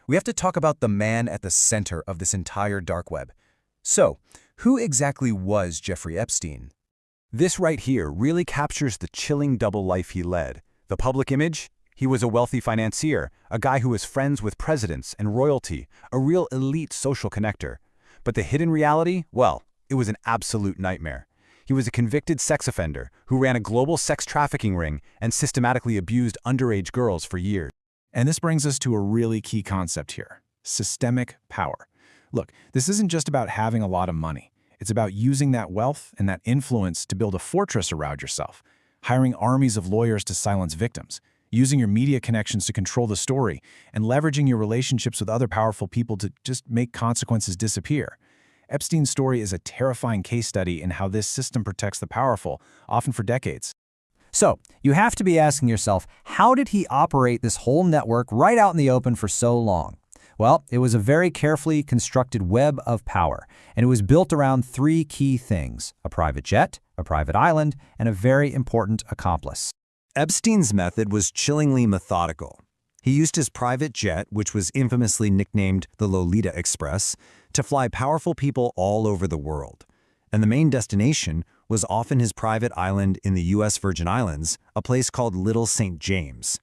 we have to talk about the man at the center of this entire dark web. So, who exactly was Jeffrey Epstein? This right here really captures the chilling double life he led. The public image? He was a wealthy financier, a guy who was friends with presidents and royalty, a real elite social connector. But the hidden reality? Well, it was an absolute nightmare. He was a convicted sex offender who ran a global sex trafficking ring and systematically abused underage girls for years. And this brings us to a really key concept here: systemic power. Look, this isn't just about having a lot of money. It's about using that wealth and that influence to build a fortress around yourself, hiring armies of lawyers to silence victims, using your media connections to control the story, and leveraging your relationships with other powerful people to just make consequences disappear. Epstein's story is a terrifying case study in how this system protects the powerful, often for decades. So, you have to be asking yourself, how did he operate this whole network right out in the open for so long? Well, it was a very carefully constructed web of power, and it was built around three key things: a private jet, a private island, and a very important accomplice. Epstein's method was chillingly methodical. He used his private jet, which was infamously nicknamed the Lolita Express, to fly powerful people all over the world. And the main destination was often his private island in the U.S. Virgin Islands, a place called Little St. James.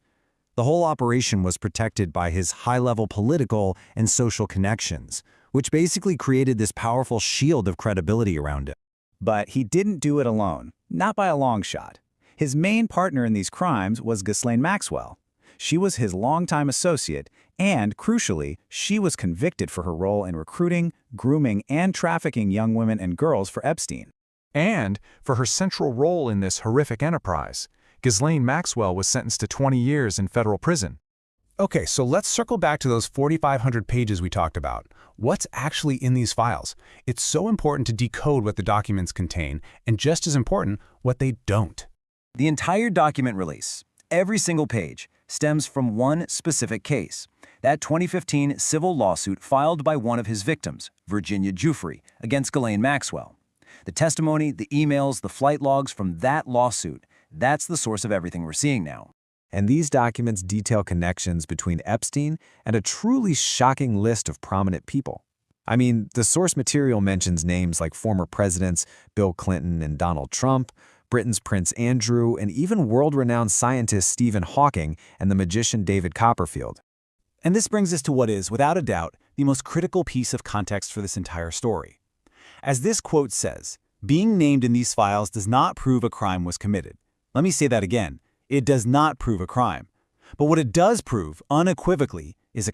The whole operation was protected by his high-level political and social connections, which basically created this powerful shield of credibility around him. But he didn't do it alone, not by a long shot. His main partner in these crimes was Ghislaine Maxwell. She was his longtime associate, and, crucially, she was convicted for her role in recruiting, grooming, and trafficking young women and girls for Epstein. And for her central role in this horrific enterprise, Ghislaine Maxwell was sentenced to 20 years in federal prison. Okay, so let's circle back to those 4,500 pages we talked about. What's actually in these files? It's so important to decode what the documents contain, and just as important, what they don't. The entire document release, every single page, stems from one specific case: that 2015 civil lawsuit filed by one of his victims, Virginia Giuffre, against Ghislaine Maxwell. The testimony, the emails, the flight logs from that lawsuit, that's the source of everything we're seeing now. And these documents detail connections between Epstein and a truly shocking list of prominent people. I mean, the source material mentions names like former presidents Bill Clinton and Donald Trump, Britain's Prince Andrew, and even world-renowned scientist Stephen Hawking and the magician David Copperfield. And this brings us to what is, without a doubt, the most critical piece of context for this entire story. As this quote says, being named in these files does not prove a crime was committed. Let me say that again. It does not prove a crime. But what it does prove, unequivocally, is a